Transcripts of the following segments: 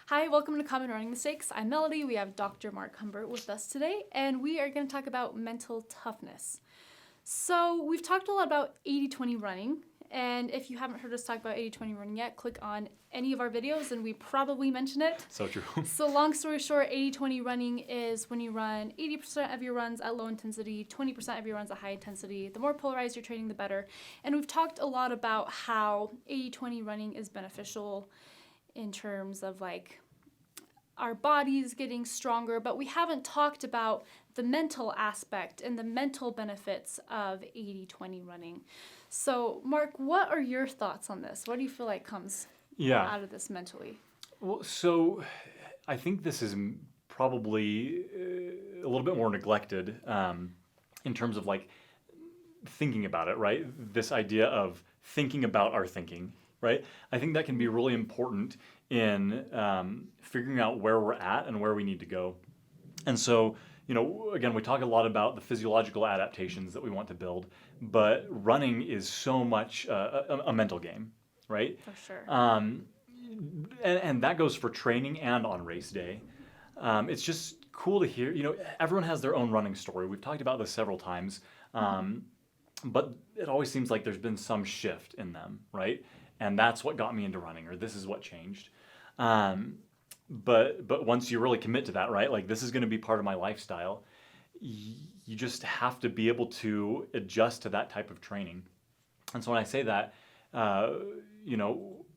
Hi, welcome to Common Running Mistakes. I'm Melody. We have Dr. Marc Humbert with us today, and we are going to talk about mental toughness. So, we've talked a lot about 80-20 running, and if you haven't heard us talk about 80-20 running yet, click on any of our videos and we probably mention it. So true. So, long story short, 80-20 running is when you run 80% of your runs at low intensity, 20% of your runs at high intensity. The more polarized your training, the better. And we've talked a lot about how 80-20 running is beneficial in terms of like our bodies getting stronger, but we haven't talked about the mental aspect and the mental benefits of 80-20 running. So, Mark, what are your thoughts on this? What do you feel like comes out of this mentally? Well, so I think this is probably a little bit more neglected in terms of like thinking about it, right? This idea of thinking about our thinking, right? I think that can be really important in figuring out where we're at and where we need to go. And so, again, we talk a lot about the physiological adaptations that we want to build, but running is so much a mental game, right? For sure. And that goes for training and on race day. It's just cool to hear, everyone has their own running story. We've talked about this several times, but it always seems like there's been some shift in them, right? And that's what got me into running, or this is what changed. But once you really commit to that, right? Like this is going to be part of my lifestyle. You just have to be able to adjust to that type of training. And so when I say that,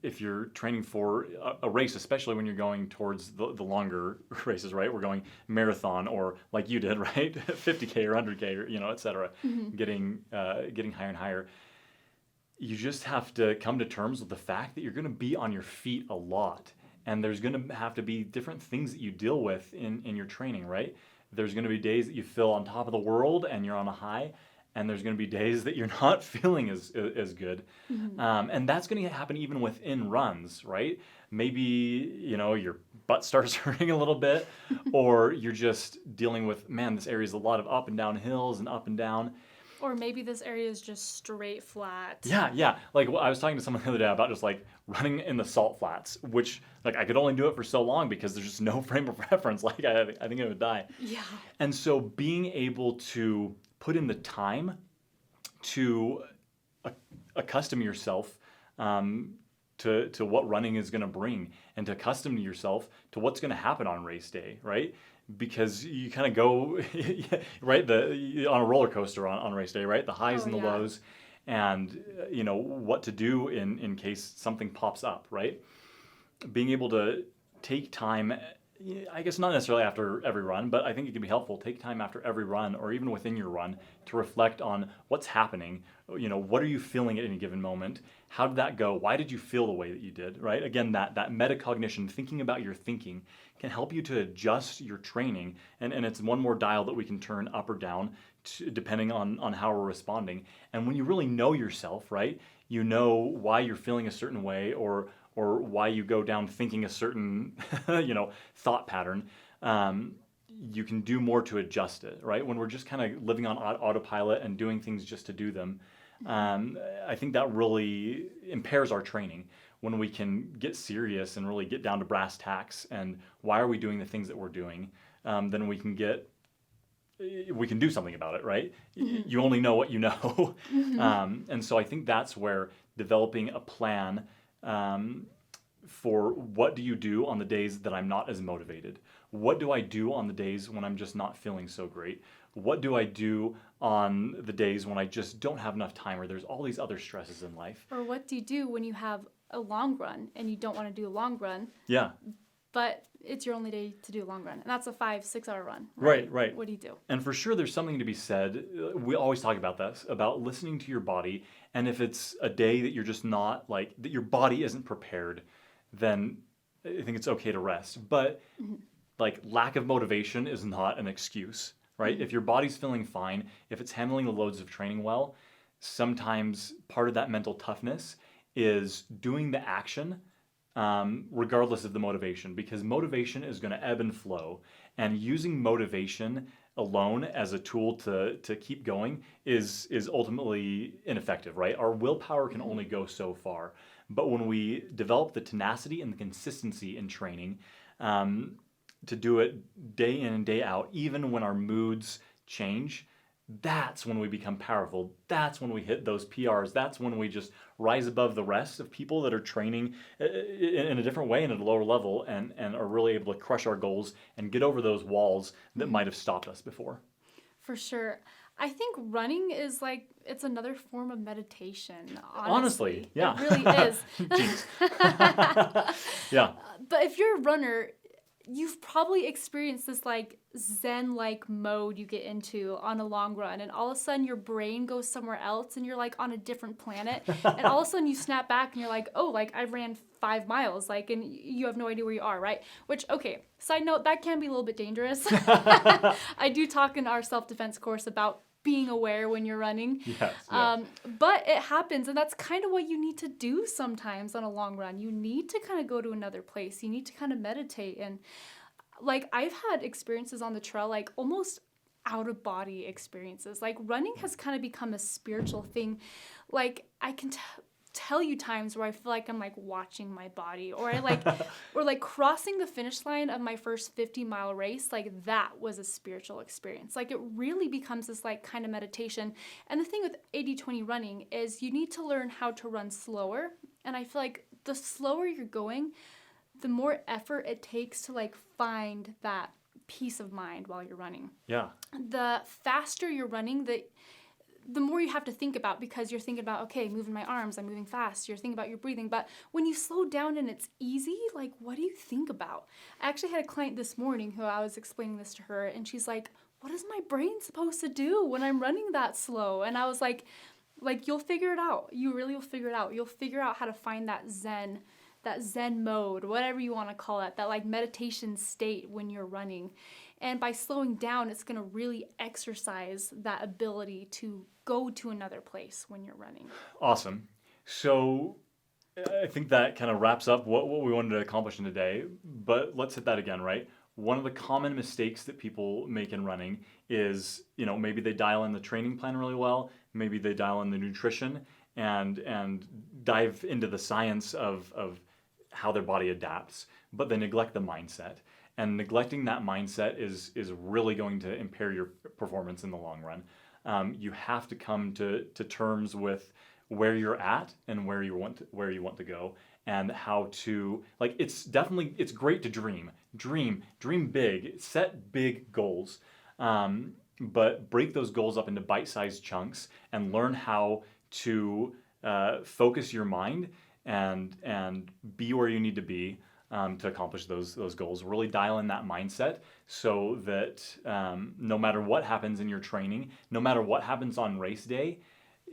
if you're training for a race, especially when you're going towards the longer races, right? We're going marathon or like you did, right? 50K or 100K, or, et cetera, getting higher and higher. You just have to come to terms with the fact that you're going to be on your feet a lot. And there's going to have to be different things that you deal with in your training, right? There's going to be days that you feel on top of the world and you're on a high. And there's going to be days that you're not feeling as good. And that's going to happen even within runs, right? Maybe, your butt starts hurting a little bit, or you're just dealing with, man, this area is a lot of up and down hills and up and down. Or maybe this area is just straight flat. Yeah. Like I was talking to someone the other day about just like running in the salt flats, which like I could only do it for so long because there's just no frame of reference. Like I think I would die. Yeah. And so being able to put in the time to accustom yourself to what running is going to bring, and to accustom yourself to what's going to happen on race day, right? Because you kind of go right on a roller coaster on race day, right? The highs and the lows, and what to do in case something pops up, right? Being able to take time, I guess not necessarily after every run, but I think it can be helpful. Take time after every run, or even within your run, to reflect on what's happening. What are you feeling at any given moment? How did that go? Why did you feel the way that you did, right? Again, that metacognition, thinking about your thinking, can help you to adjust your training. And it's one more dial that we can turn up or down depending on how we're responding. And when you really know yourself, right, you know why you're feeling a certain way, or why you go down thinking a certain, thought pattern, you can do more to adjust it, right? When we're just kind of living on autopilot and doing things just to do them, I think that really impairs our training. When we can get serious and really get down to brass tacks and why are we doing the things that we're doing, then we can do something about it, right? You only know what you know. And so I think that's where developing a plan for what do you do on the days that I'm not as motivated? What do I do on the days when I'm just not feeling so great? What do I do on the days when I just don't have enough time, or there's all these other stresses in life? Or what do you do when you have a long run and you don't want to do a long run? Yeah. But it's your only day to do a long run. And that's a 5-6 hour run. Right. What do you do? And for sure, there's something to be said. We always talk about this, about listening to your body. And if it's a day that you're just not like, that your body isn't prepared, then I think it's okay to rest. But like lack of motivation is not an excuse, right? If your body's feeling fine, if it's handling the loads of training well, sometimes part of that mental toughness is doing the action regardless of the motivation, because motivation is going to ebb and flow, and using motivation alone as a tool to keep going is ultimately ineffective, right? Our willpower can only go so far, But when we develop the tenacity and the consistency in training, to do it day in and day out, even when our moods change, that's when we become powerful. That's when we hit those PRs. That's when we just rise above the rest of people that are training in a different way and at a lower level, and are really able to crush our goals and get over those walls that might have stopped us before. For sure. I think running is like, it's another form of meditation, Honestly, yeah. It really is. Jinx. Yeah. But if you're a runner, you've probably experienced this like Zen-like mode you get into on a long run, and all of a sudden your brain goes somewhere else and you're like on a different planet, and all of a sudden you snap back and you're like, oh, like I ran 5 miles, like, and you have no idea where you are, right? Which, okay, side note, that can be a little bit dangerous. I do talk in our self-defense course about being aware when you're running. Yes, yeah. But it happens, and that's kind of what you need to do sometimes on a long run. You need to kind of go to another place. You need to kind of meditate. And like, I've had experiences on the trail, like almost out of body experiences. Like, running has kind of become a spiritual thing. Like, I can tell you times where I feel like I'm like watching my body, or I like or like crossing the finish line of my first 50-mile race, like that was a spiritual experience. Like, it really becomes this like kind of meditation. And the thing with 80-20 running is you need to learn how to run slower, and I feel like the slower you're going, the more effort it takes to like find that peace of mind while you're running. Yeah. The faster you're running, the more you have to think about, because you're thinking about, okay, moving my arms, I'm moving fast, you're thinking about your breathing. But when you slow down and it's easy, like, what do you think about? I actually had a client this morning who I was explaining this to her, and she's like, what is my brain supposed to do when I'm running that slow? And I was like, you'll figure it out. You really will figure it out. You'll figure out how to find that Zen mode, whatever you want to call it, that like meditation state when you're running. And by slowing down, it's going to really exercise that ability to go to another place when you're running. Awesome. So I think that kind of wraps up what we wanted to accomplish in today, but let's hit that again, right? One of the common mistakes that people make in running is, maybe they dial in the training plan really well, maybe they dial in the nutrition and dive into the science of how their body adapts, but they neglect the mindset. And neglecting that mindset is really going to impair your performance in the long run. You have to come to terms with where you're at and where you want to go, and how to, like, it's great to dream big, set big goals, but break those goals up into bite-sized chunks and learn how to focus your mind and be where you need to be to accomplish those goals. Really dial in that mindset so that no matter what happens in your training, no matter what happens on race day,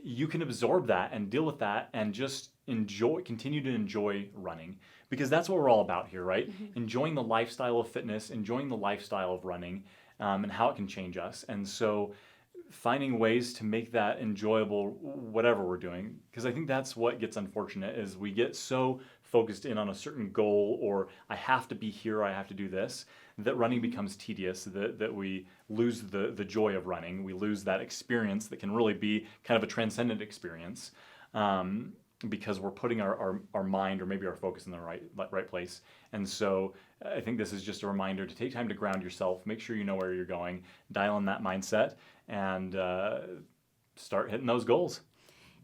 you can absorb that and deal with that and just continue to enjoy running. Because that's what we're all about here, right? Mm-hmm. Enjoying the lifestyle of fitness, enjoying the lifestyle of running, and how it can change us. And so finding ways to make that enjoyable, whatever we're doing, because I think that's what gets unfortunate, is we get so focused in on a certain goal, or I have to be here, I have to do this, that running becomes tedious, that we lose the joy of running. We lose that experience that can really be kind of a transcendent experience, because we're putting our mind, or maybe our focus, in the right place. And so I think this is just a reminder to take time to ground yourself, make sure you know where you're going, dial in that mindset, and start hitting those goals.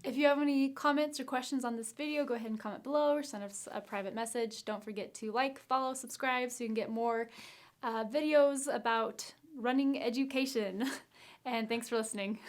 If you have any comments or questions on this video, go ahead and comment below or send us a private message. Don't forget to like, follow, subscribe so you can get more videos about running education. And thanks for listening.